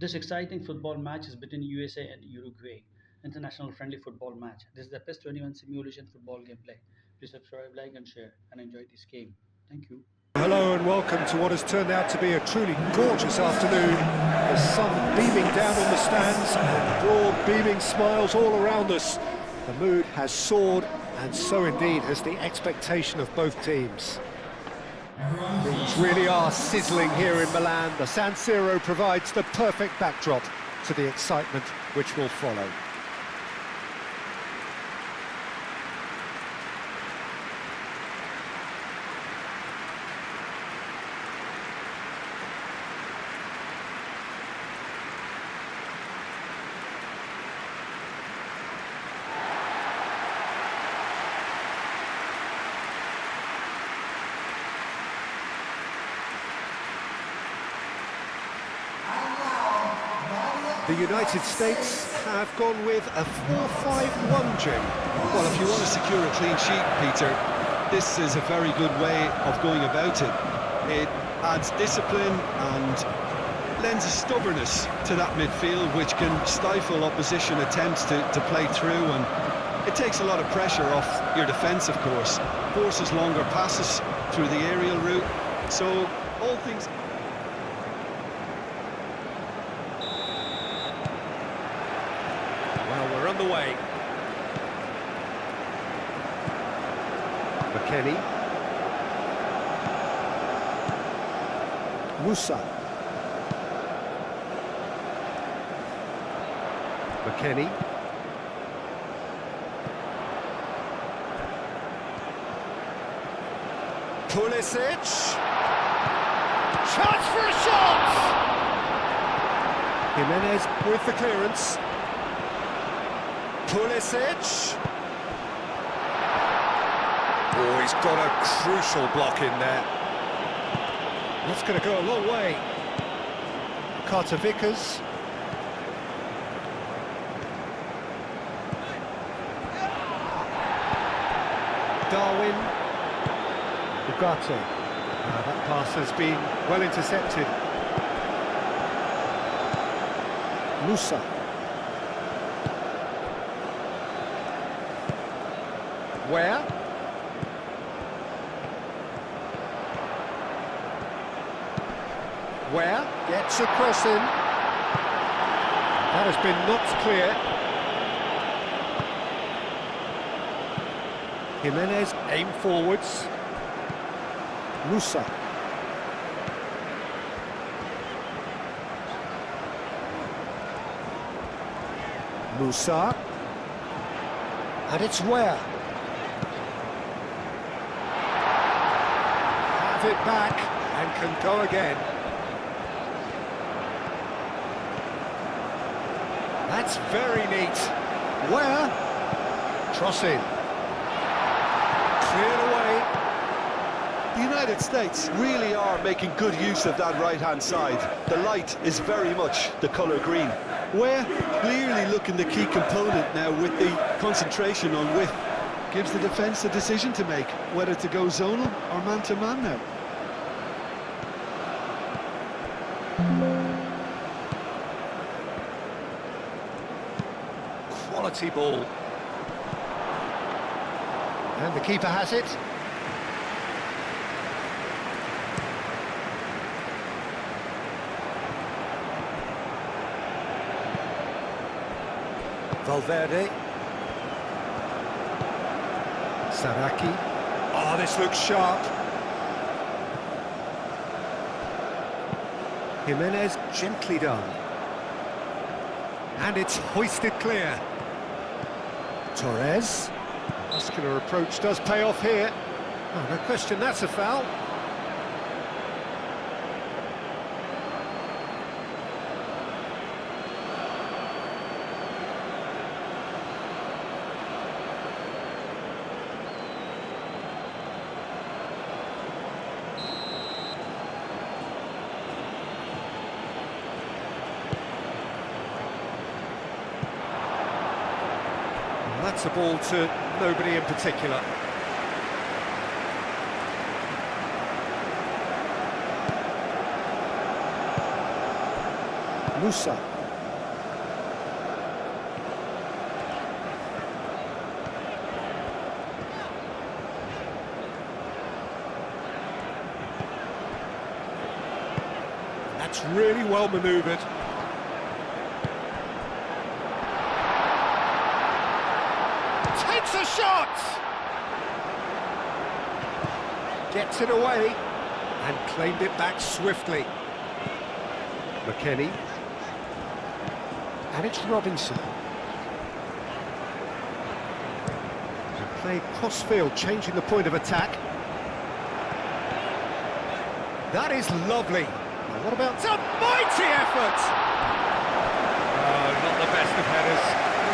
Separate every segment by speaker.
Speaker 1: This exciting football match is between USA and Uruguay, international friendly football match. This is the PES 21 simulation football gameplay. Please subscribe, like, and share, and enjoy this game. Thank you.
Speaker 2: Hello and welcome to what has turned out to be a truly gorgeous afternoon. The sun beaming down on the stands and broad beaming smiles all around us. The mood has soared, and so indeed has the expectation of both teams. Things really are sizzling here in Milan. The San Siro provides the perfect backdrop to the excitement which will follow. The United States have gone with a 4-5-1, Jim.
Speaker 3: Well, if you want to secure a clean sheet, Peter, this is a very good way of going about it. It adds discipline and lends a stubbornness to that midfield, which can stifle opposition attempts to play through, and it takes a lot of pressure off your defence, of course. Forces longer passes through the aerial route, so all things...
Speaker 2: Well, we're on the way. McKennie. Musa. McKennie. Pulisic. Chance for a shot! Jimenez with the clearance. Pulisic. Oh, he's got a crucial block in there. That's going to go a long way. Carter Vickers. Darwin. Ugarte. That pass has been well intercepted. Musa. Where gets a cross in. That has been knocked clear. Jimenez aim forwards. Musa. Musa. And it's where? Have it back and can go again. That's very neat. Where? Cross in. Cleared away.
Speaker 3: The United States really are making good use of that right-hand side. The light is very much the colour green. We're clearly looking the key component now with the concentration on width. Gives the defence a decision to make, whether to go zonal or man-to-man now.
Speaker 2: Quality ball. And the keeper has it. Valverde. Saraki. Oh, this looks sharp. Jimenez gently done. And it's hoisted clear. Torres. Muscular approach does pay off here. Oh, no question, that's a foul. That's a ball to nobody in particular. Musa. That's really well manoeuvred. Takes a shot! Gets it away and claimed it back swiftly. McKennie. And it's Robinson. And played cross-field, changing the point of attack. That is lovely. And what about... It's a mighty effort! Oh, not the best of headers.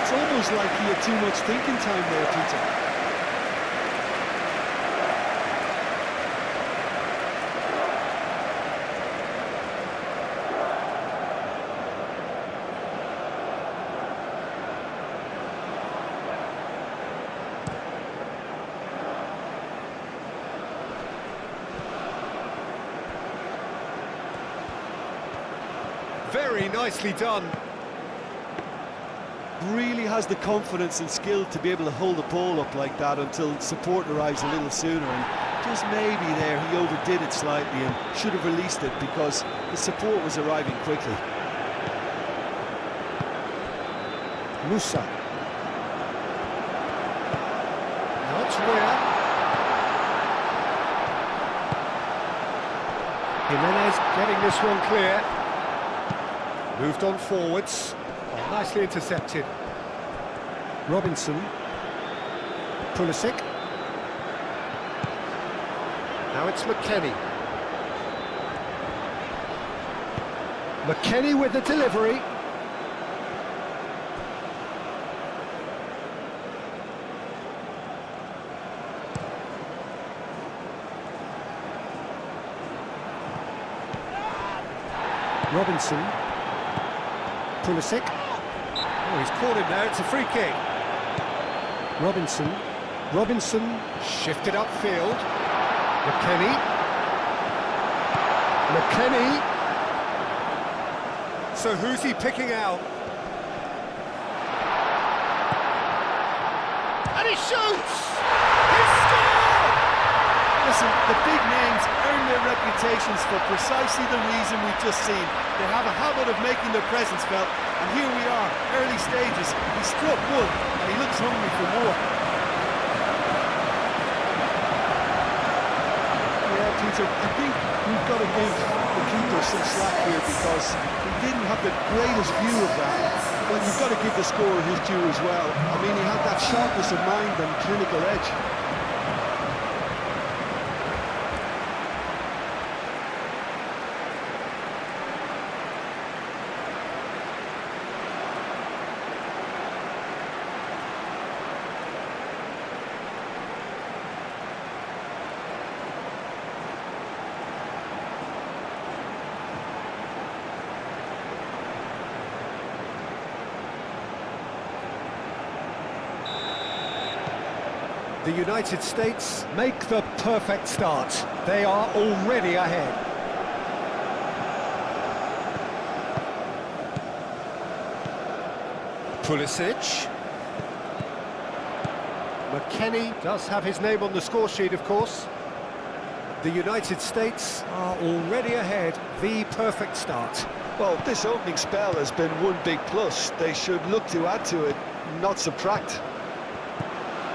Speaker 3: It's almost like he had too much thinking time there, Peter.
Speaker 2: Very nicely done.
Speaker 3: Really has the confidence and skill to be able to hold the ball up like that until support arrives a little sooner, and just maybe there he overdid it slightly and should have released it because the support was arriving quickly.
Speaker 2: Musa. Now it's Weir. Jimenez getting this one clear. Moved on forwards. Oh, nicely intercepted. Robinson. Pulisic. Now it's McKennie. McKennie with the delivery. Robinson. Pulisic. Oh, he's caught him there, it's a free kick. Robinson. Robinson shifted upfield. McKennie. McKennie. So who's he picking out? And he shoots! He scored!
Speaker 3: Listen, the big names earn their reputations for precisely the reason we've just seen. They have a habit of making their presence felt, and here we are, early stages. He struck one, and he looks hungry for more. Yeah, Peter, I think we've got to give the keeper some slack here because he didn't have the greatest view of that. But you've got to give the scorer his due as well. I mean, he had that sharpness of mind and clinical edge.
Speaker 2: The United States make the perfect start. They are already ahead. Pulisic. McKennie does have his name on the score sheet, of course. The United States are already ahead. The perfect start.
Speaker 3: Well, this opening spell has been one big plus. They should look to add to it, not subtract.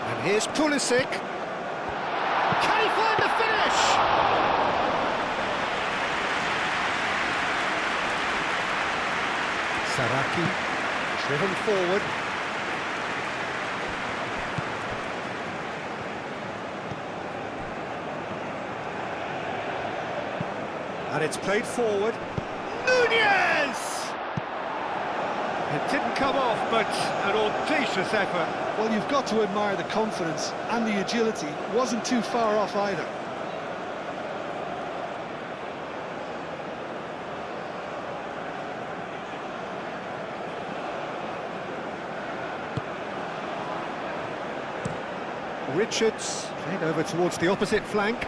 Speaker 2: And here's Pulisic. Can he find the finish? Saraki, driven forward. And it's played forward. Nunez! It didn't come off, but an audacious effort.
Speaker 3: Well, you've got to admire the confidence and the agility. Wasn't too far off either.
Speaker 2: Richards played over towards the opposite flank.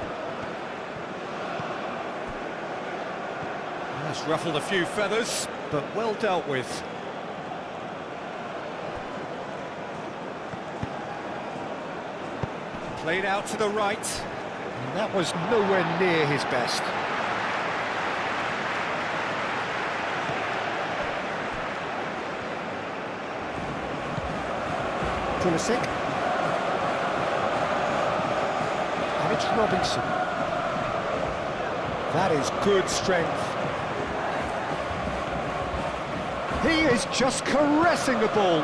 Speaker 2: That's ruffled a few feathers, but well dealt with. Played out to the right, and that was nowhere near his best. Pulisic. And it's Robinson. That is good strength. He is just caressing the ball.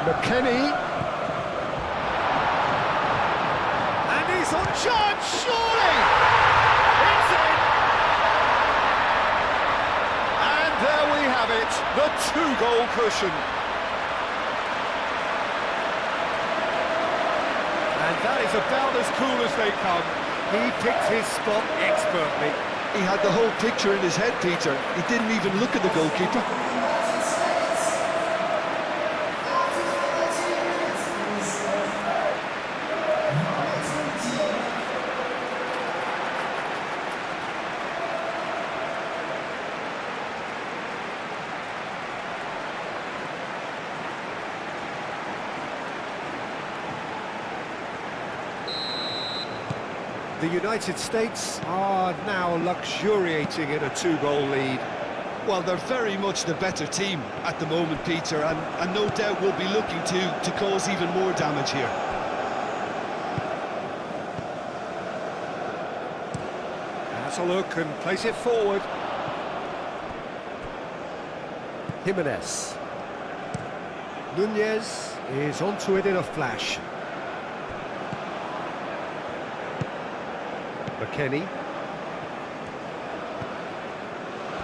Speaker 2: McKennie. And he's on charge, surely! It's in! And there we have it, the two-goal cushion. And that is about as cool as they come. He picked his spot expertly.
Speaker 3: He had the whole picture in his head, Peter. He didn't even look at the goalkeeper.
Speaker 2: The United States are now luxuriating in a two-goal lead.
Speaker 3: Well, they're very much the better team at the moment, Peter, and no doubt will be looking to cause even more damage here.
Speaker 2: Has a look and plays it forward. Jimenez. Nunez is onto it in a flash. McKennie.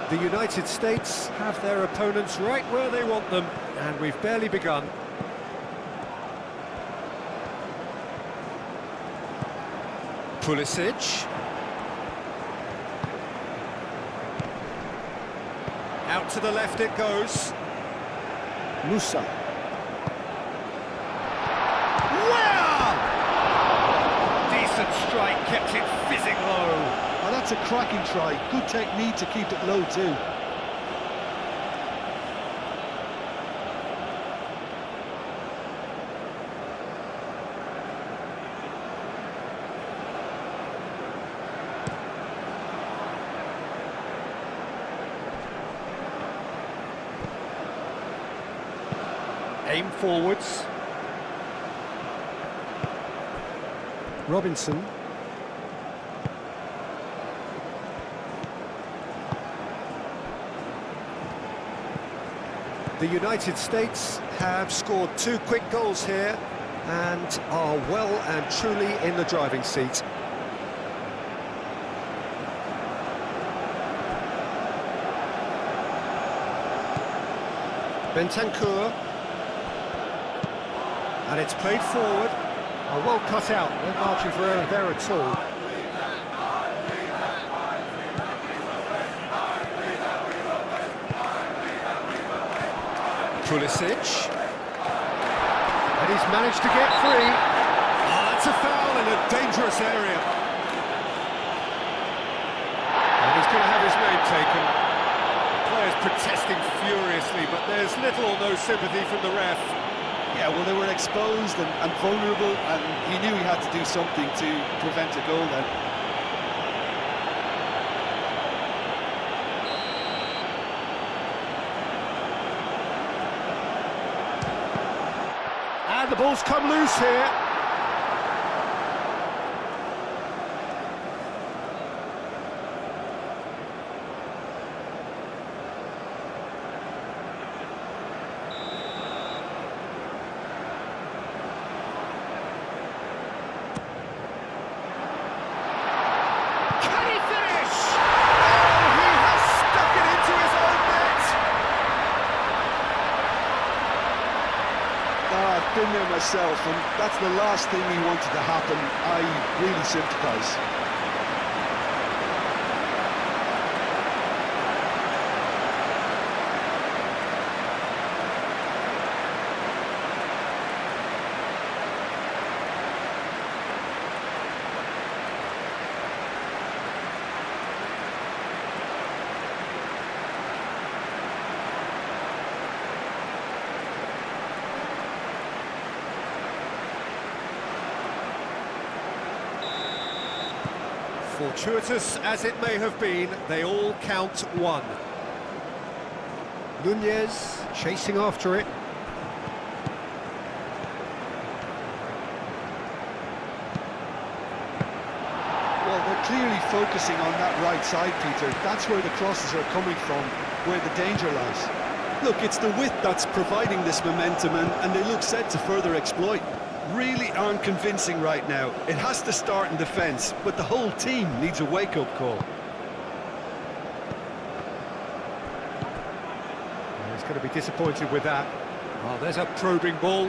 Speaker 2: The United States have their opponents right where they want them, and we've barely begun. Pulisic. Out to the left it goes. Musa. Strike kept it fizzing low.
Speaker 3: Oh, that's a cracking try. Good technique to keep it low too.
Speaker 2: Aim forwards. Robinson. The United States have scored 2 quick goals here and are well and truly in the driving seat. Bentancur. And it's played forward. Well cut out, no margin for error there at all. Pulisic. And he's managed to get free. Oh, that's a foul in a dangerous area. And he's going to have his name taken. The players protesting furiously, but there's little or no sympathy from the ref.
Speaker 3: Yeah, well, they were exposed and vulnerable, and he knew he had to do something to prevent a goal then.
Speaker 2: And the ball's come loose here.
Speaker 3: Been there myself, and that's the last thing we wanted to happen. I really sympathise.
Speaker 2: Fortuitous as it may have been, they all count one. Nunez chasing after it.
Speaker 3: Well, they're clearly focusing on that right side, Peter. That's where the crosses are coming from, where the danger lies. Look, it's the width that's providing this momentum, and they look set to further exploit. Really aren't convincing right now. It has to start in defence, but the whole team needs a wake-up call.
Speaker 2: He's going to be disappointed with that. Oh, there's a probing ball.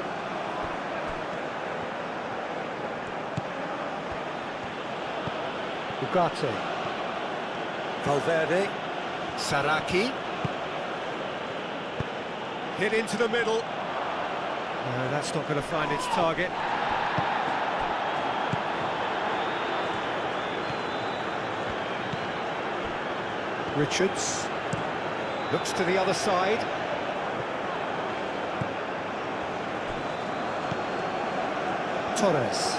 Speaker 2: Ugarte. Valverde. Saraki. Hit into the middle. No, that's not going to find its target. Richards. Looks to the other side. Torres.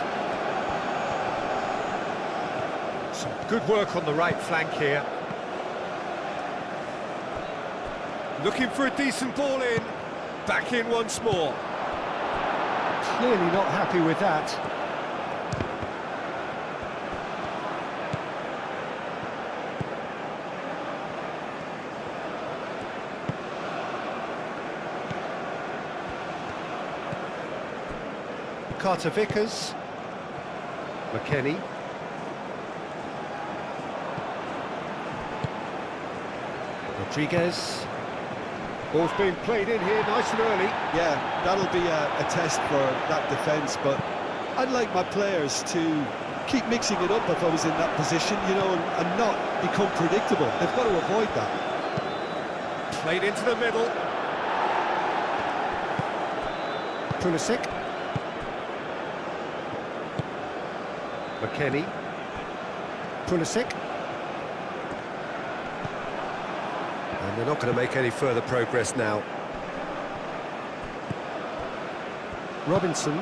Speaker 2: Some good work on the right flank here. Looking for a decent ball in. Back in once more. Clearly not happy with that. Carter Vickers. McKennie. Rodriguez. Ball's being played in here nice and early.
Speaker 3: Yeah, that'll be a test for that defence, but I'd like my players to keep mixing it up if I was in that position, you know, and not become predictable. They've got to avoid that.
Speaker 2: Played into the middle. Pulisic. McKennie. Pulisic. And they're not going to make any further progress now. Robinson.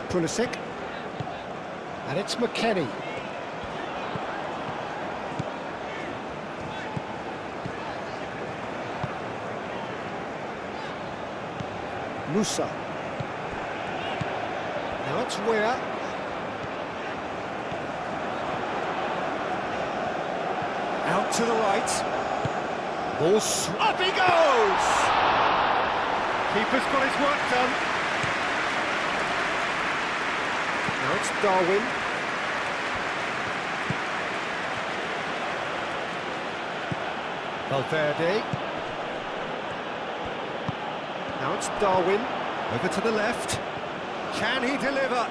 Speaker 2: Pulisic. And it's McKennie. Musa. Now it's Weah. Out to the right. Ball up he goes! Keeper's got his work done. Now it's Darwin. Valverde. Now it's Darwin. Over to the left. Can he deliver?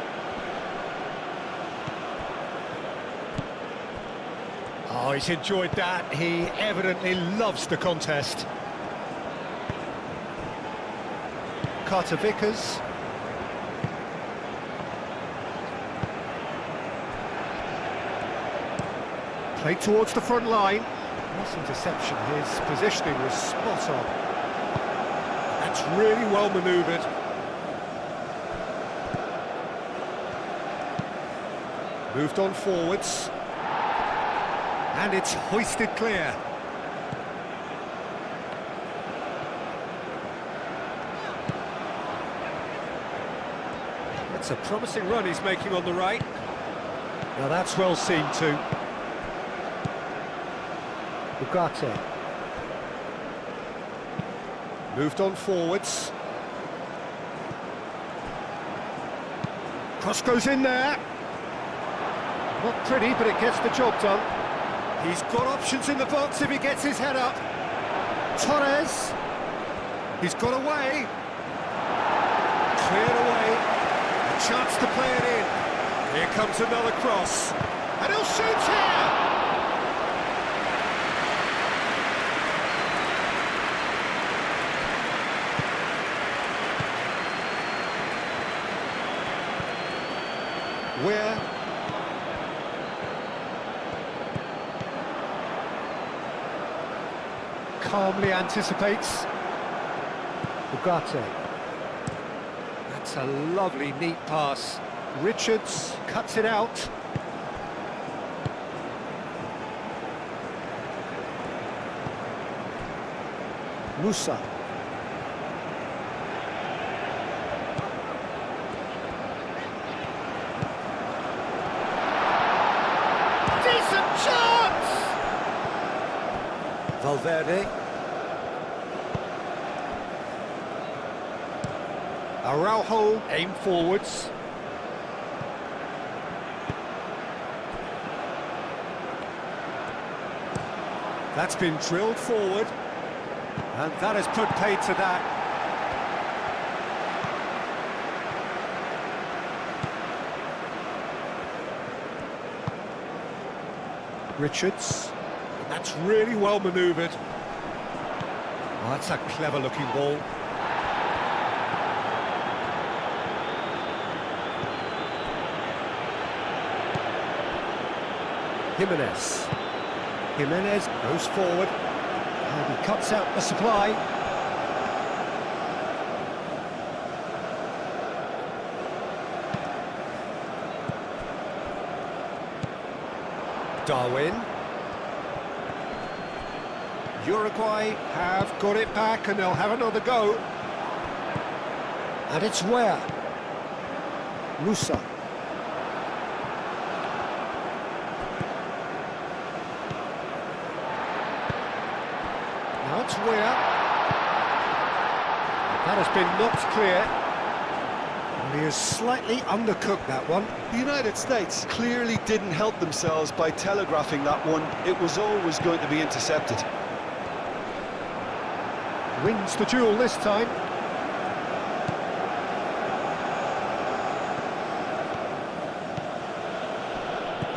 Speaker 2: Oh, he's enjoyed that. He evidently loves the contest. Carter Vickers. Played towards the front line. That's interception. His positioning was spot on. That's really well manoeuvred. Moved on forwards. And it's hoisted clear. It's a promising run he's making on the right. Now that's well seen too. Ugarte. Moved on forwards. Cross goes in there. Not pretty, but it gets the job done. He's got options in the box if he gets his head up. Torres. He's got away. Cleared away. A chance to play it in. Here comes another cross. And he'll shoot here! Where? Calmly anticipates. Ugarte. That That's a lovely, neat pass. Richards cuts it out. Musa. Decent chance! Valverde. Araujo aim forwards. That's been drilled forward. And that has put paid to that. Richards. That's really well manoeuvred. Oh, that's a clever-looking ball. Jimenez goes forward. And he cuts out the supply. Darwin. Uruguay have got it back and they'll have another go. And it's where? Musa. Now it's where? That has been knocked clear. And he has slightly undercooked that one.
Speaker 3: The United States clearly didn't help themselves by telegraphing that one. It was always going to be intercepted.
Speaker 2: Wins the duel this time.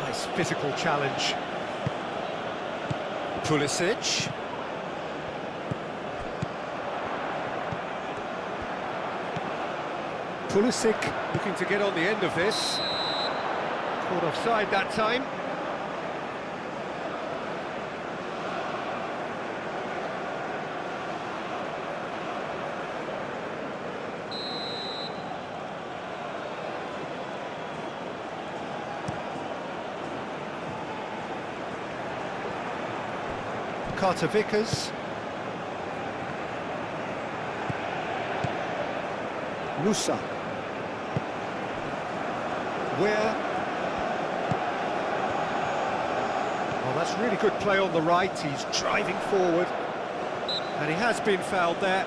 Speaker 2: Nice physical challenge. Pulisic. Pulisic looking to get on the end of this. Caught offside that time. Carter Vickers. Musa. Where? Oh, that's really good play on the right. He's driving forward. And he has been fouled there.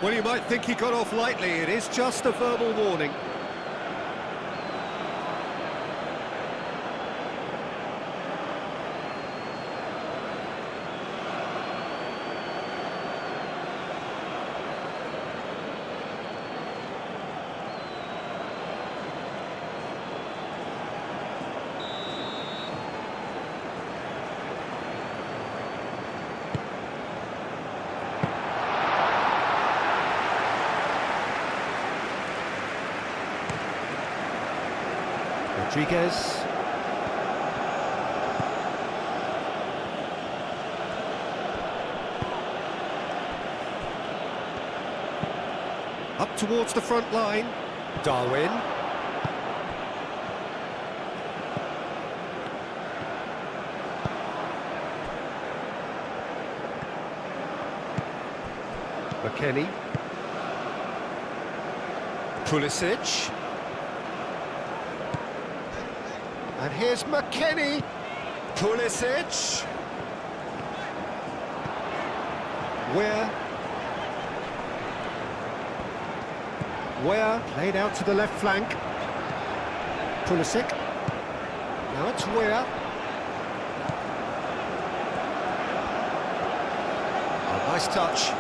Speaker 2: Well, you might think he got off lightly. It is just a verbal warning. Rodriguez. Up towards the front line. Darwin. McKennie. Pulisic. And here's McKennie. Pulisic. Where played out to the left flank. Pulisic. Now it's Where. Oh, nice touch.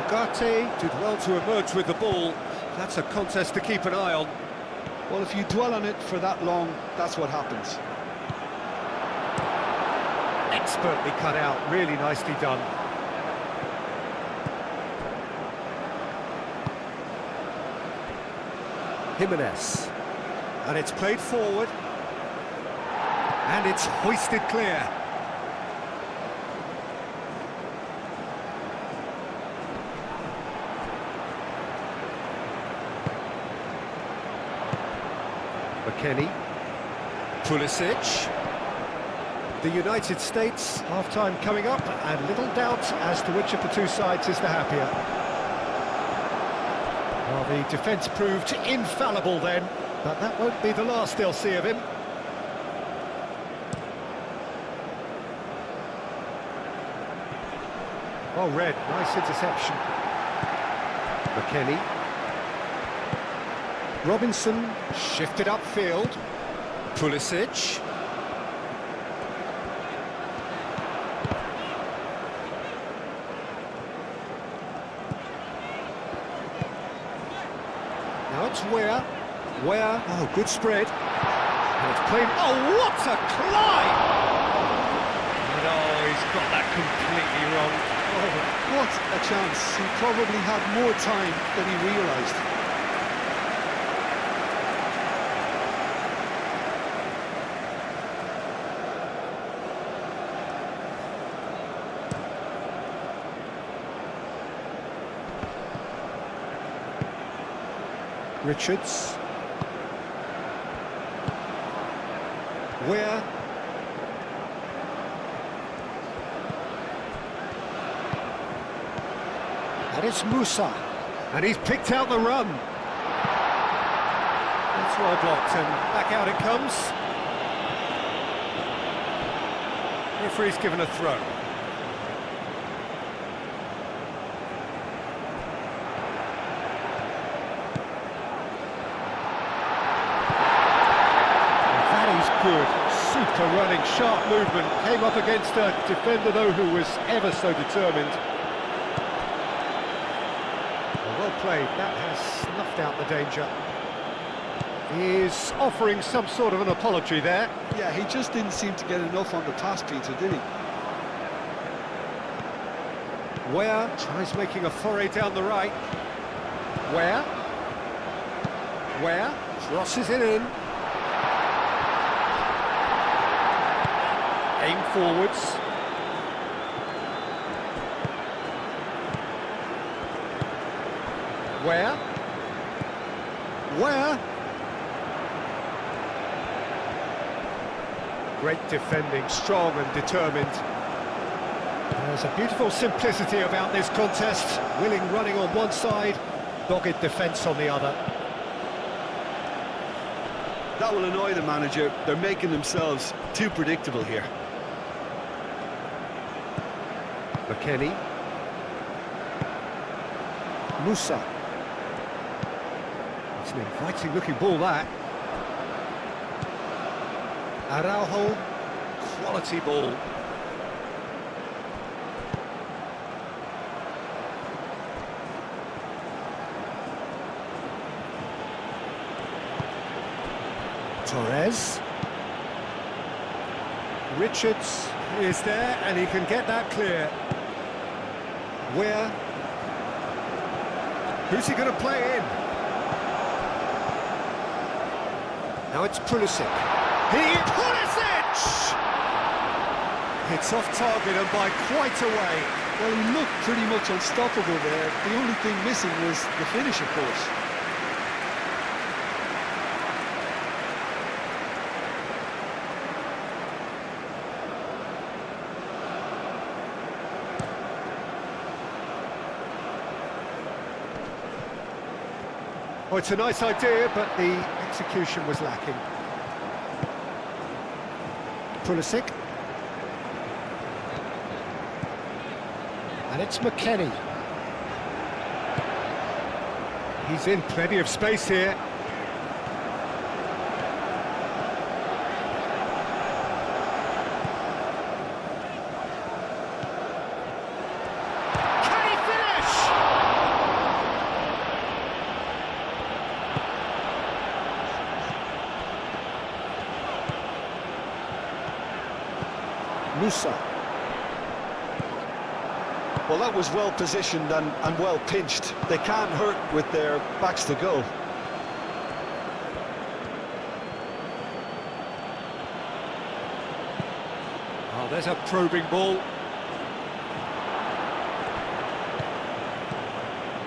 Speaker 2: Ugarte did well to emerge with the ball. That's a contest to keep an eye on.
Speaker 3: Well, if you dwell on it for that long, that's what happens.
Speaker 2: Expertly cut out, really nicely done. Jimenez. And it's played forward. And it's hoisted clear. McKennie. Pulisic. The United States, half-time coming up, and little doubt as to which of the two sides is the happier. Well, the defence proved infallible then, but that won't be the last they'll see of him. Well read, nice interception. McKennie. Robinson shifted upfield. Pulisic. Now it's Ware. Oh, good spread. And it's played. Oh, what a climb! And oh, he's got that completely wrong.
Speaker 3: Oh, what a chance. He probably had more time than he realised.
Speaker 2: Richards. Ware. And it's Musa. And he's picked out the run. That's well blocked, and back out it comes. Referee's given a throw. Good, super running, sharp movement, came up against a defender though who was ever so determined. Well played, that has snuffed out the danger. He's offering some sort of an apology there.
Speaker 3: Yeah, he just didn't seem to get enough on the pass, Peter, did he?
Speaker 2: Ware tries making a foray down the right. Ware crosses it in. Aim forwards. Ware. Great defending, strong and determined. There's a beautiful simplicity about this contest. Willing running on one side, dogged defence on the other.
Speaker 3: That will annoy the manager. They're making themselves too predictable here.
Speaker 2: McKennie. Musa. It's an inviting looking ball, that. Araujo. Quality ball. Torres. Richards is there and he can get that clear. Where? Who's he going to play in? Now it's Pulisic. Pulisic! It's off target and by quite a way.
Speaker 3: Well, he looked pretty much unstoppable there. The only thing missing was the finish, of course.
Speaker 2: Oh, it's a nice idea, but the execution was lacking. Pulisic. And it's McKennie. He's in plenty of space here. Can he finish? Musa.
Speaker 3: Well, that was well positioned and well pinched. They can't hurt with their backs to goal.
Speaker 2: Oh, there's a probing ball.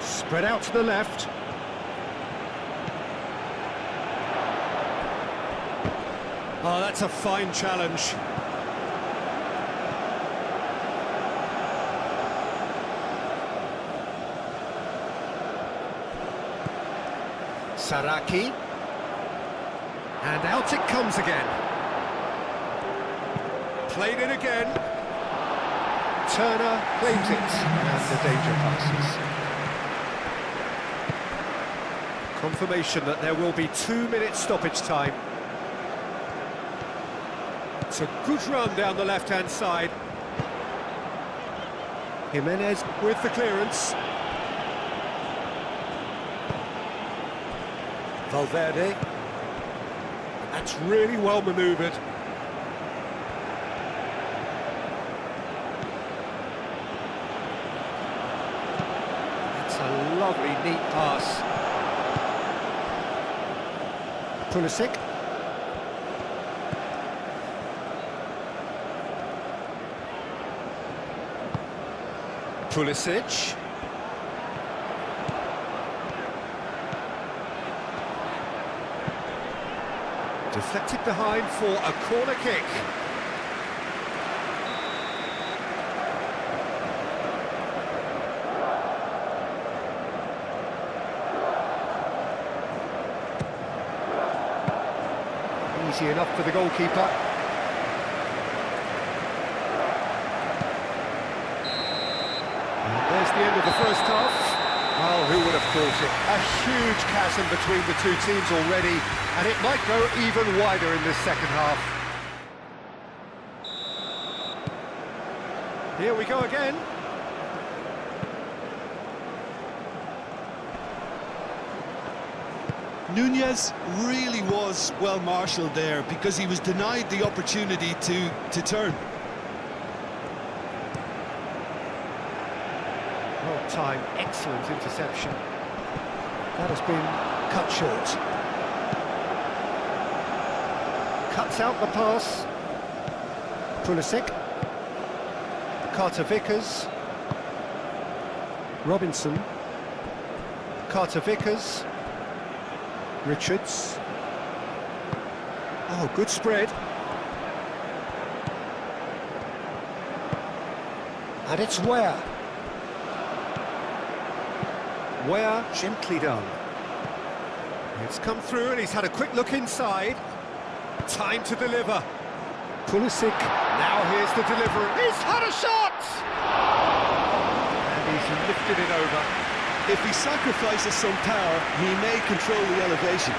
Speaker 2: Spread out to the left. Oh, that's a fine challenge. Saraki. And out it comes again. Played in again. Turner claims it, and the danger passes. Confirmation that there will be 2-minute stoppage time. It's a good run down the left-hand side. Jimenez with the clearance. Valverde. And that's really well manoeuvred. That's a lovely, neat pass. Pulisic. Pulisic. Deflected behind for a corner kick. Easy enough for the goalkeeper. And there's the end of the first half. Well, who would have thought it? A huge chasm between the two teams already, and it might go even wider in this second half. Here we go again.
Speaker 3: Nunez really was well marshalled there because he was denied the opportunity to turn.
Speaker 2: Well timed, excellent interception. That has been cut short. Cuts out the pass. Pulisic. Carter-Vickers. Robinson. Carter-Vickers. Richards. Oh, good spread. And it's Ware. Ware, gently done. It's come through and he's had a quick look inside. Time to deliver. Pulisic, now here's the delivery. He's had a shot! And he's lifted it over.
Speaker 3: If he sacrifices some power, he may control the elevation.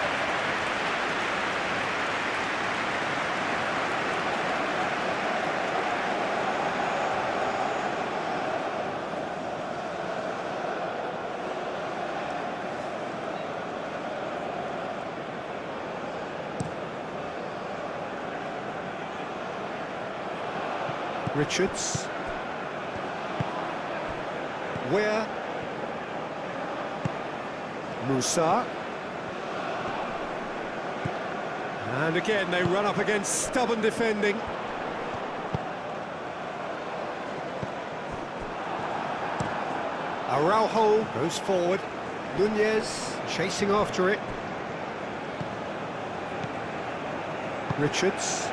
Speaker 2: Richards. Ware. Musa. And again, they run up against stubborn defending. Araujo goes forward. Nunez chasing after it. Richards.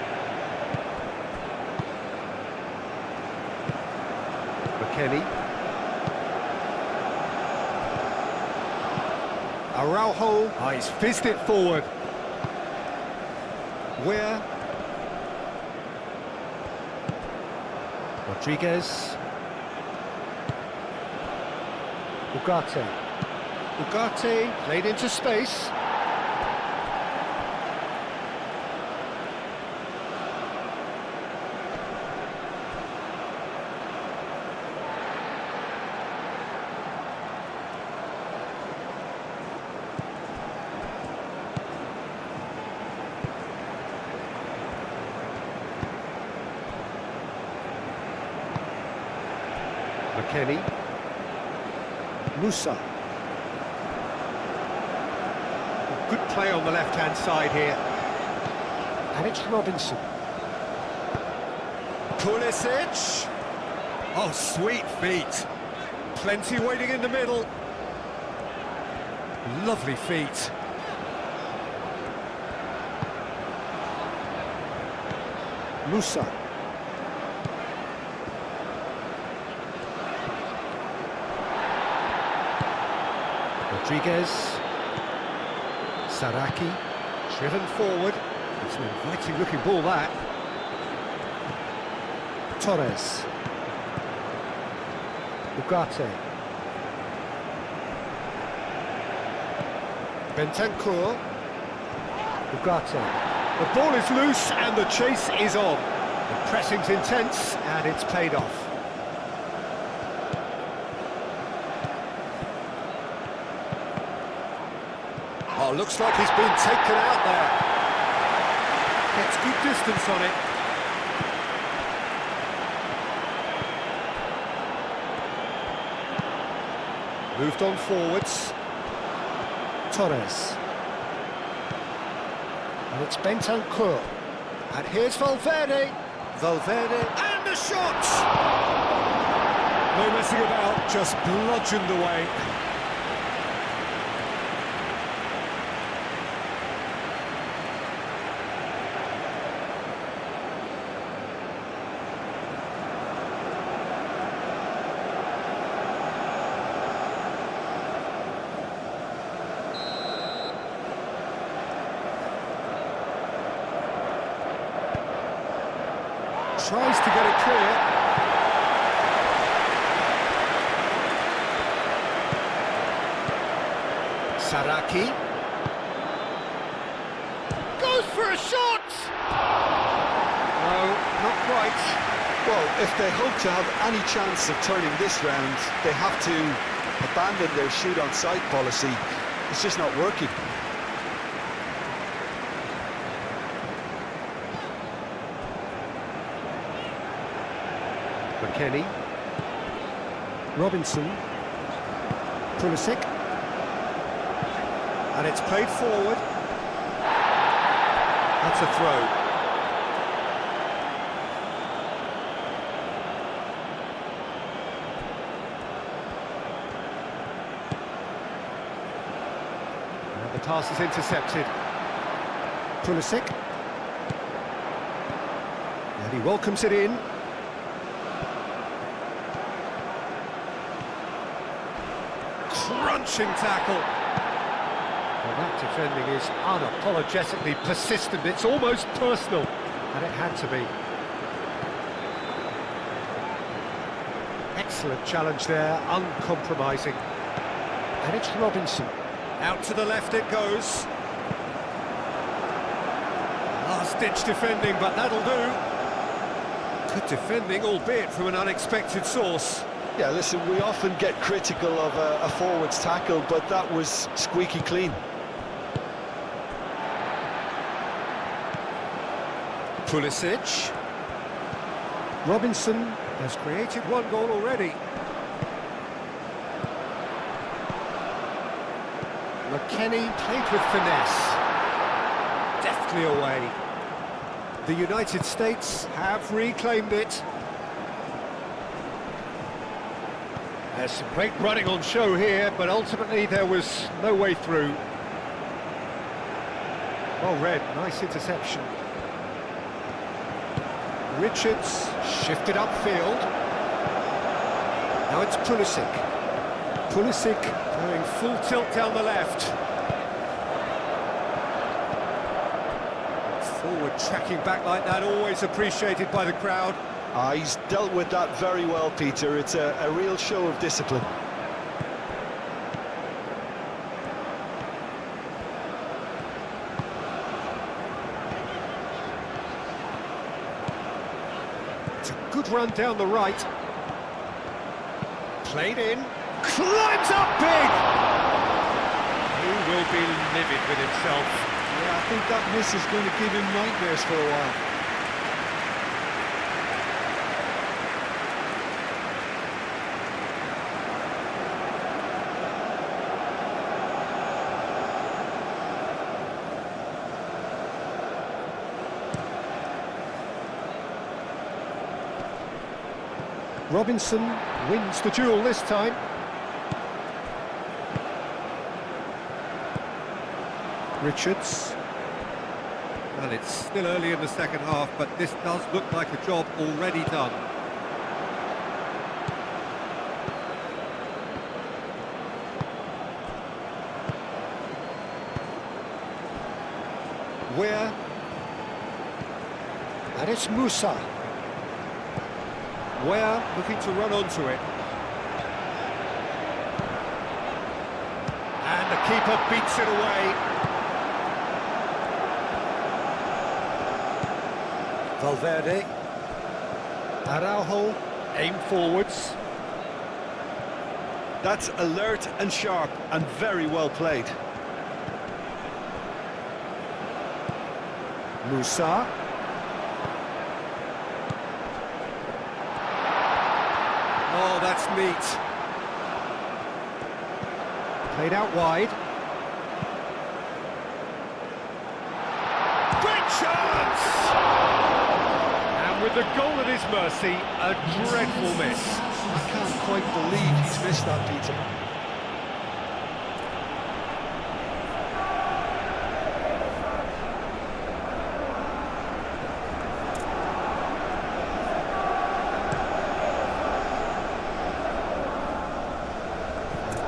Speaker 2: McKennie. Araujo, he's fizzed it forward. Where? Rodriguez. Ugarte. Ugarte played into space. McKennie. Musa. Good play on the left-hand side here. And it's Robinson. Pulisic. Oh, sweet feet. Plenty waiting in the middle. Lovely feet. Musa. Rodriguez. Saraki. Driven forward. It's an inviting looking ball, that. Torres. Ugarte. Bentancur. Ugarte. The ball is loose and the chase is on. The pressing's intense and it's paid off. Oh, looks like he's been taken out there. Gets good distance on it. Moved on forwards. Torres. And it's Bentancur. And here's Valverde. Valverde, and the shot! No messing about, just bludgeoned away. Tries to get it clear. Saraki. Goes for a shot! No, not quite.
Speaker 3: Well, if they hope to have any chance of turning this round, they have to abandon their shoot-on-sight policy. It's just not working.
Speaker 2: Kenny, Robinson, Pulisic, and it's played forward. That's a throw. And the pass is intercepted. Pulisic, and he welcomes it in. Crunching tackle. Well, that defending is unapologetically persistent. It's almost personal, and it had to be. Excellent challenge there, uncompromising. And it's Robinson. Out to the left it goes. Last-ditch defending, but that'll do. Good defending, albeit from an unexpected source.
Speaker 3: Yeah, listen, we often get critical of a forward's tackle, but that was squeaky clean.
Speaker 2: Pulisic. Robinson has created one goal already. McKennie played with finesse. Deftly away. The United States have reclaimed it. There's some great running on show here, but ultimately there was no way through. Well read, nice interception. Richards shifted upfield. Now it's Pulisic. Pulisic going full tilt down the left. Forward tracking back like that, always appreciated by the crowd.
Speaker 3: He's dealt with that very well, Peter. It's a real show of discipline.
Speaker 2: It's a good run down the right. Played in. Climbs up big! He will be livid with himself.
Speaker 3: Yeah, I think that miss is going to give him nightmares for a while.
Speaker 2: Robinson wins the duel this time. Richards. Well, it's still early in the second half, but this does look like a job already done. Where? And it's Musa. Where, looking to run onto it. And the keeper beats it away. Valverde. Araujo, aim forwards.
Speaker 3: That's alert and sharp and very well played.
Speaker 2: Musa. Oh, that's neat. Played out wide. Great chance! And with the goal at his mercy, a dreadful miss.
Speaker 3: I can't quite believe he's missed that, Peter.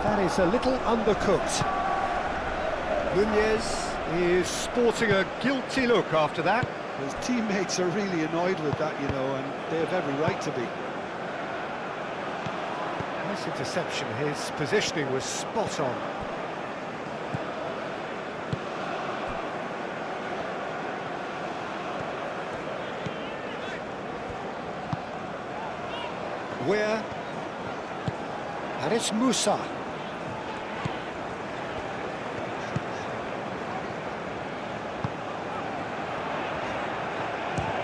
Speaker 2: That is a little undercooked. Nunez is sporting a guilty look after that.
Speaker 3: His teammates are really annoyed with that, you know, and they have every right to be.
Speaker 2: Nice interception, his positioning was spot on. Where? And it's Musa.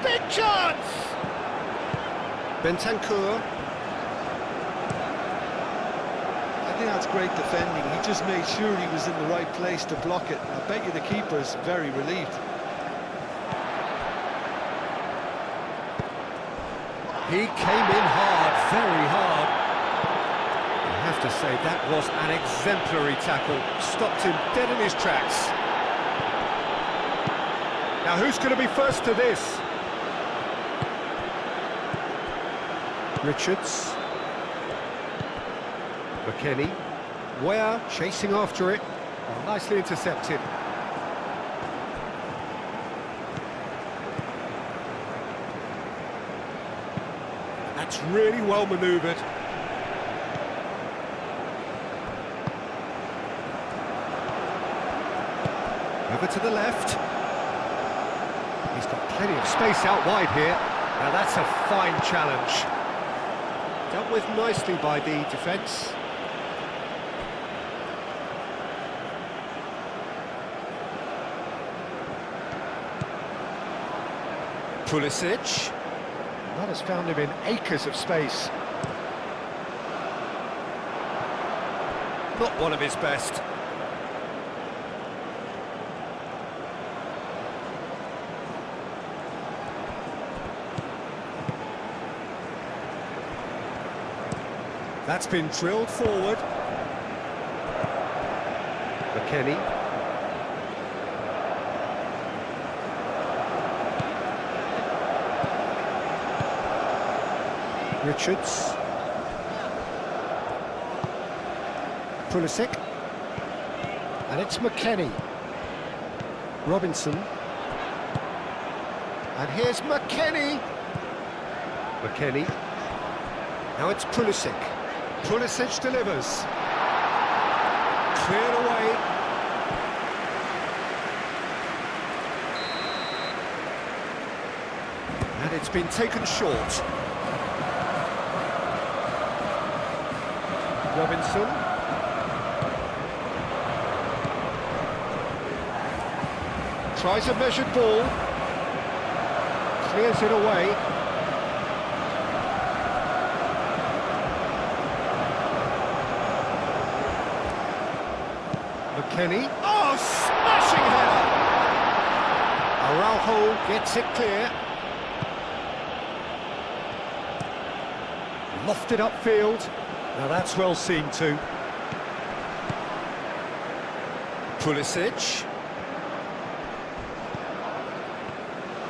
Speaker 2: Big chance! Bentancur.
Speaker 3: I think that's great defending. He just made sure he was in the right place to block it. I bet you the keeper's very relieved.
Speaker 2: He came in hard, very hard. I have to say, that was an exemplary tackle. Stopped him dead in his tracks. Now, who's going to be first to this? Richards. McKennie. Ware chasing after it. Oh, nicely intercepted. That's really well manoeuvred. Over to the left. He's got plenty of space out wide here. Now that's a fine challenge. Dealt with nicely by the defence. Pulisic. That has found him in acres of space. Not one of his best. That's been drilled forward. McKennie. Richards. Pulisic. And it's McKennie. Robinson. And here's McKennie. McKennie. Now it's Pulisic. Pulisic delivers. Cleared away. And it's been taken short. Robinson. Tries a measured ball. Clears it away. McKennie. Oh, smashing header! Araujo gets it clear. Lofted upfield. Now that's well seen too.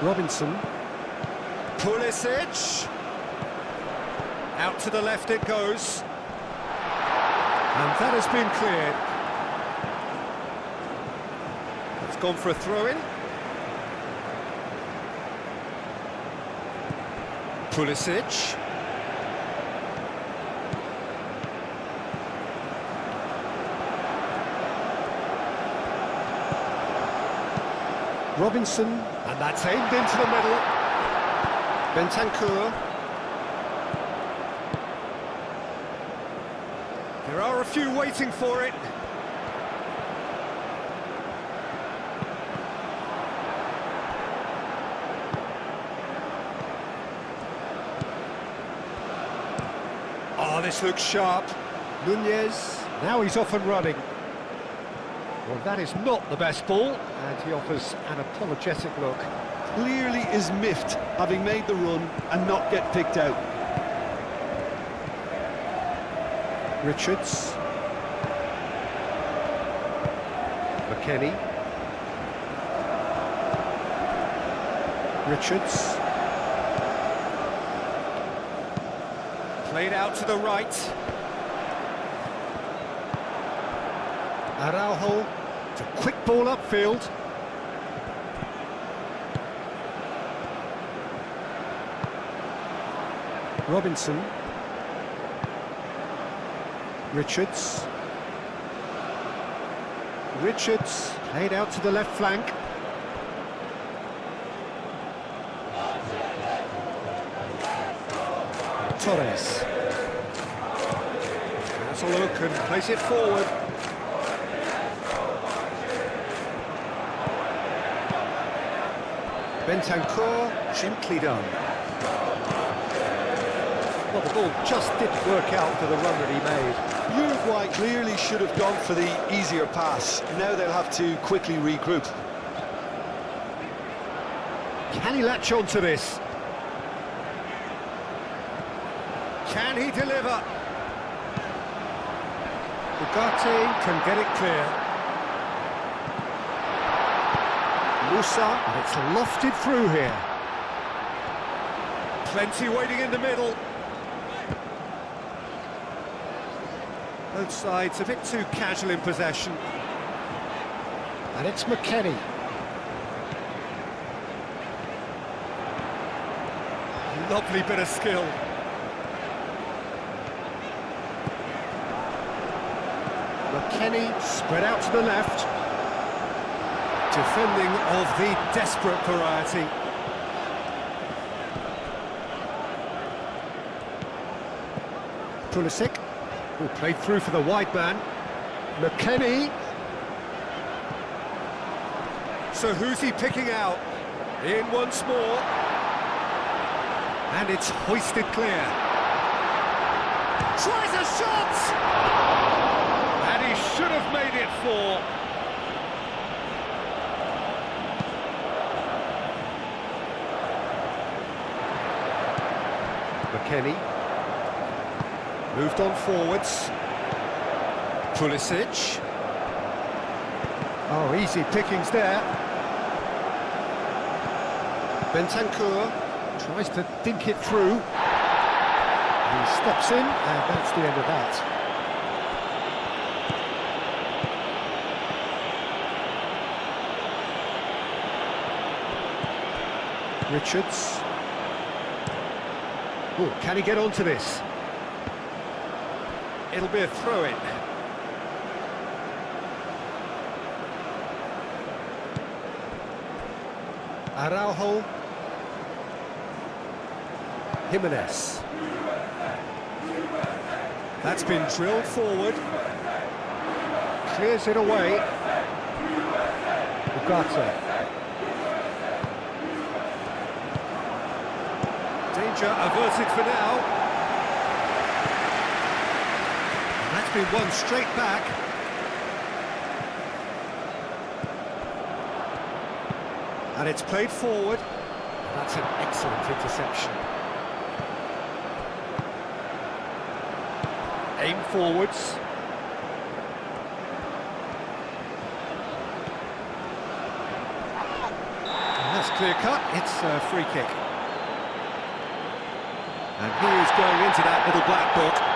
Speaker 2: Robinson. Pulisic. Out to the left it goes. And that has been cleared. It's gone for a throw-in. Pulisic. Robinson, and that's aimed into the middle. Bentancur. There are a few waiting for it. Oh, this looks sharp. Nunez, now he's off and running. Well, that is not the best ball, and he offers an apologetic look.
Speaker 3: Clearly is miffed, having made the run and not get picked out.
Speaker 2: Richards. McKennie. Richards. Played out to the right. Araujo. It's a quick ball upfield. Robinson. Richards. Richards played out to the left flank. Torres. Has a look and plays it forward. Bentancur, gently done. Well, the ball just didn't work out for the run that he made.
Speaker 3: Uruguay clearly should have gone for the easier pass. Now they'll have to quickly regroup.
Speaker 2: Can he latch on to this? Can he deliver? Ugarte can get it clear. Musa, and it's lofted through here. Plenty waiting in the middle. Both sides a bit too casual in possession. And it's McKennie. Lovely bit of skill. McKennie spread out to the left. Defending of the desperate variety. Pulisic, who played through for the wide man. McKennie. So who's he picking out? In once more. And it's hoisted clear. Tries a shot! And he should have made it 4. McKennie. Moved on forwards. Pulisic. Oh, easy pickings there. Bentancur tries to dink it through. He steps in, and that's the end of that. Richards. Oh, can he get onto this? It'll be a throw-in. Araujo. Jimenez. That's been drilled forward. Clears it away. Ugarte. Danger averted for now. And that's been won straight back. And it's played forward. That's an excellent interception. Aim forwards. And that's clear-cut, it's a free kick. And he is going into that little black book.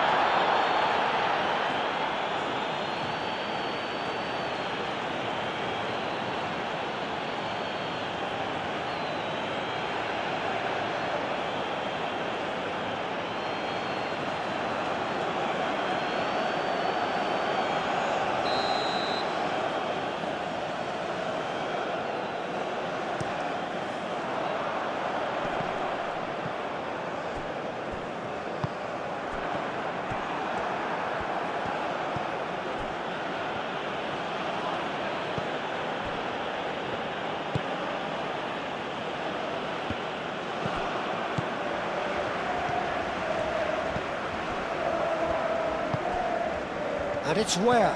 Speaker 2: And it's where?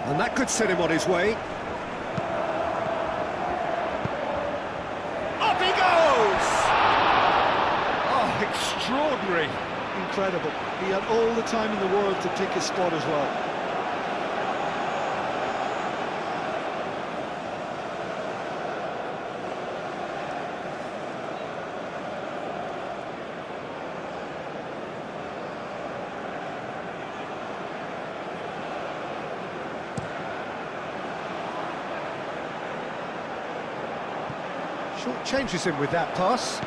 Speaker 2: And that could set him on his way. Up he goes! Oh, extraordinary.
Speaker 3: Incredible. He had all the time in the world to pick his spot as well.
Speaker 2: Short changes him with that pass.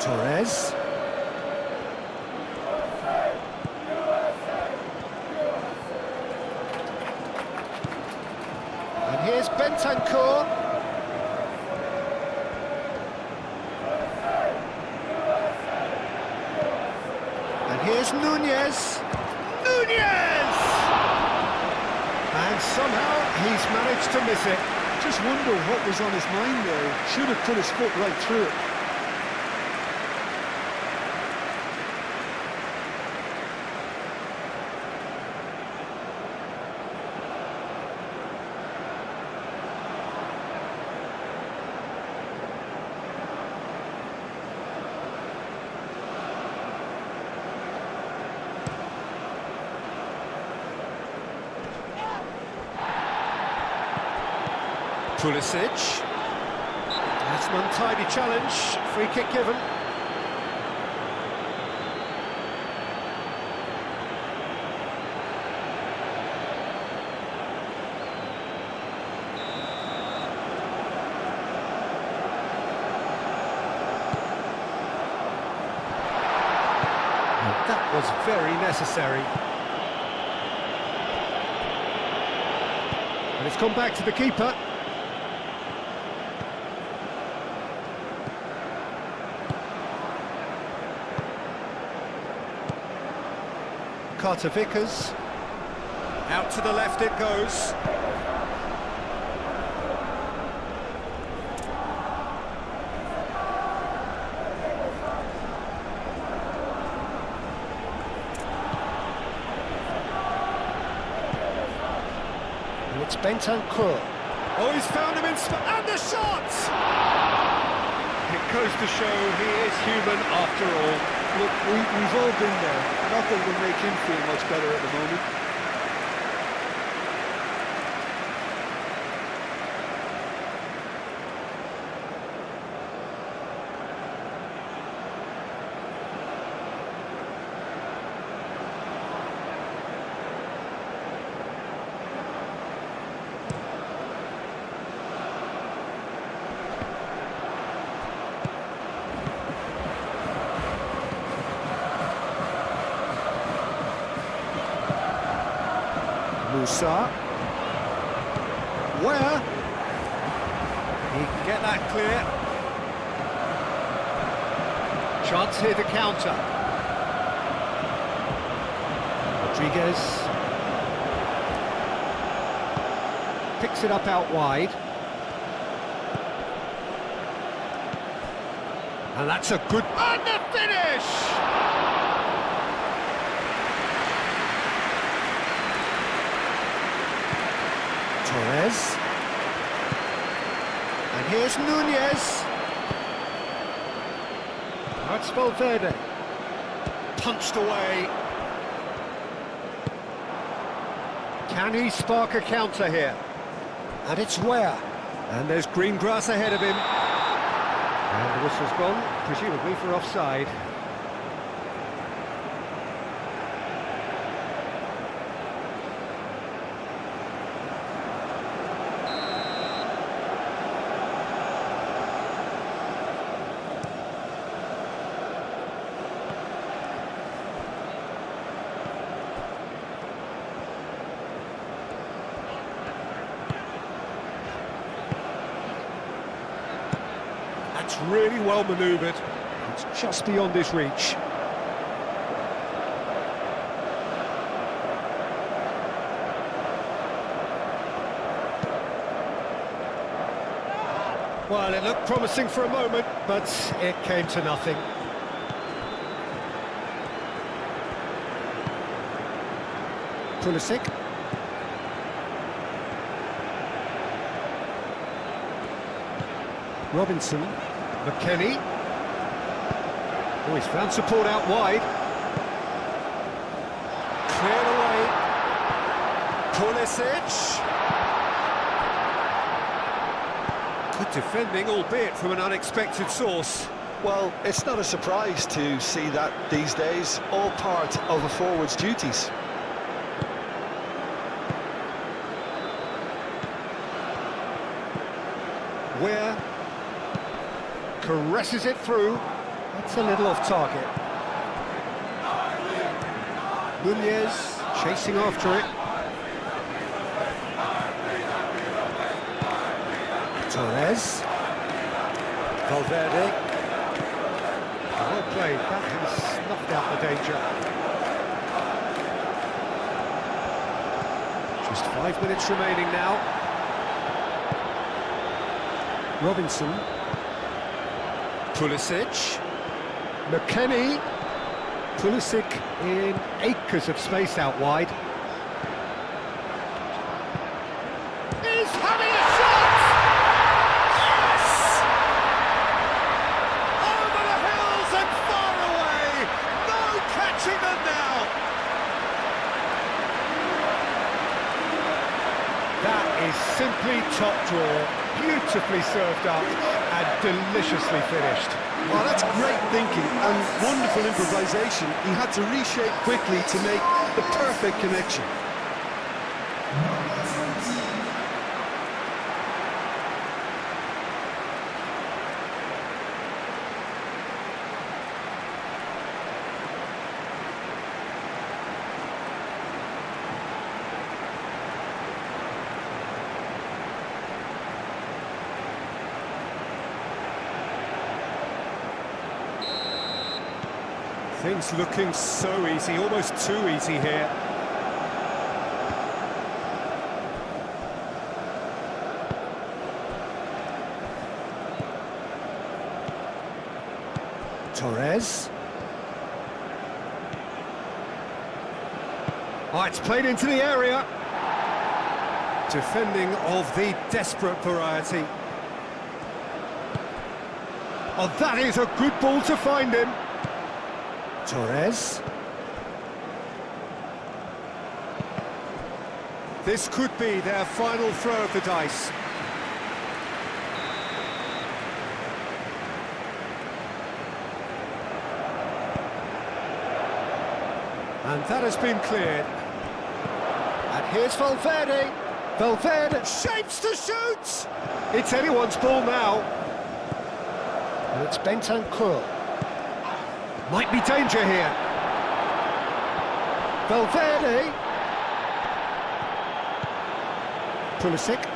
Speaker 2: Torres. And here's Bentancur. And here's Nunez. Nunez! And somehow he's managed to miss it.
Speaker 3: Just wonder what was on his mind there. Should have put his foot right through it.
Speaker 2: Pulisic. That's an untidy challenge. Free kick given. And that was very necessary. And it's gone back to the keeper. Carter Vickers, out to the left it goes. And it's Bentancur. Oh, he's found him in and the shot! It goes to show he is human after all.
Speaker 3: Look, we've all been there. Nothing will make him feel much better at the moment.
Speaker 2: Musa. Where? He can get that clear. Chance here to counter. Rodriguez. Picks it up out wide. And that's a good... And the finish! Torres. And here's Nunez. That's Valverde. Punched away. Can he spark a counter here? And it's where? And there's green grass ahead of him. And the whistle's gone, presumably for offside. That's really well manoeuvred. It's just beyond his reach. Well, it looked promising for a moment, but it came to nothing. Pulisic. Robinson. McKennie. Oh, he's found support out wide. Cleared away. Pulisic. Good defending, albeit from an unexpected source.
Speaker 3: Well, it's not a surprise to see that these days, all part of a forward's duties.
Speaker 2: Where caresses it through. That's a little off target. Nunez chasing after it. Torres. Valverde. Well played. That has snuffed out the danger. Just 5 minutes remaining now. Robinson. Pulisic. McKennie. Pulisic in acres of space out wide. He's having a shot! Yes! Over the hills and far away! No catching them now! That is simply top draw. Beautifully served up and deliciously finished.
Speaker 3: Well, that's great thinking and wonderful improvisation. He had to reshape quickly to make the perfect connection.
Speaker 2: Things looking so easy, almost too easy here. Torres. Oh, it's played into the area. Defending of the desperate variety. Oh, that is a good ball to find him. Torres. This could be their final throw of the dice. And that has been cleared. And here's Valverde. Valverde shapes to shoot! It's anyone's ball now. And it's Bentancur. Might be danger here. Valverde. Pulisic.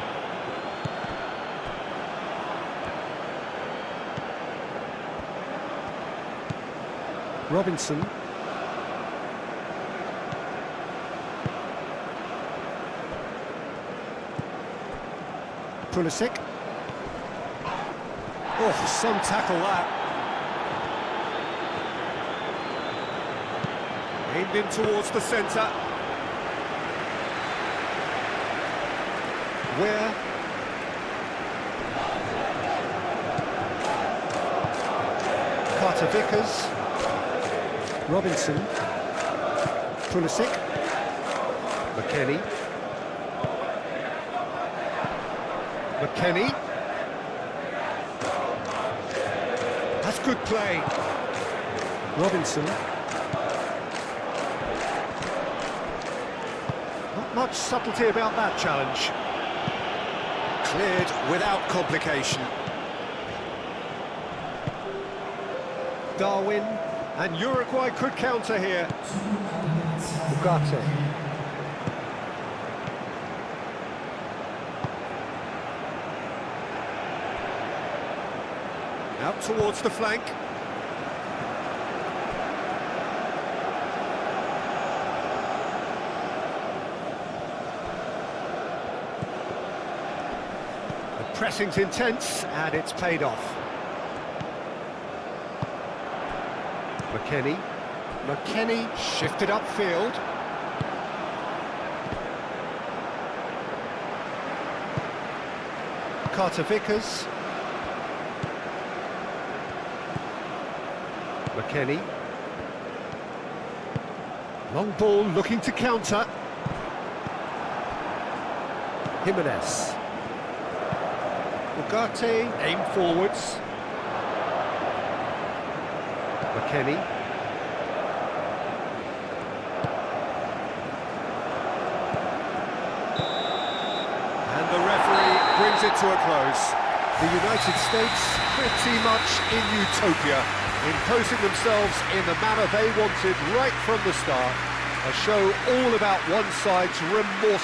Speaker 2: Robinson. Pulisic. Oh, some tackle that. Aimed in towards the centre. Where? Carter Vickers. Robinson. Pulisic. McKennie. McKennie. That's good play. Robinson. Not much subtlety about that challenge. Cleared without complication. Darwin, and Uruguay could counter here. Ugarte. Out towards the flank. The pressing's intense, and it's paid off. McKennie shifted upfield. Carter-Vickers. McKennie. Long ball looking to counter. Jimenez. Ugarte aim forwards. McKennie. And the referee brings it to a close. The United States pretty much in utopia, imposing themselves in the manner they wanted right from the start. A show all about one side's remorse.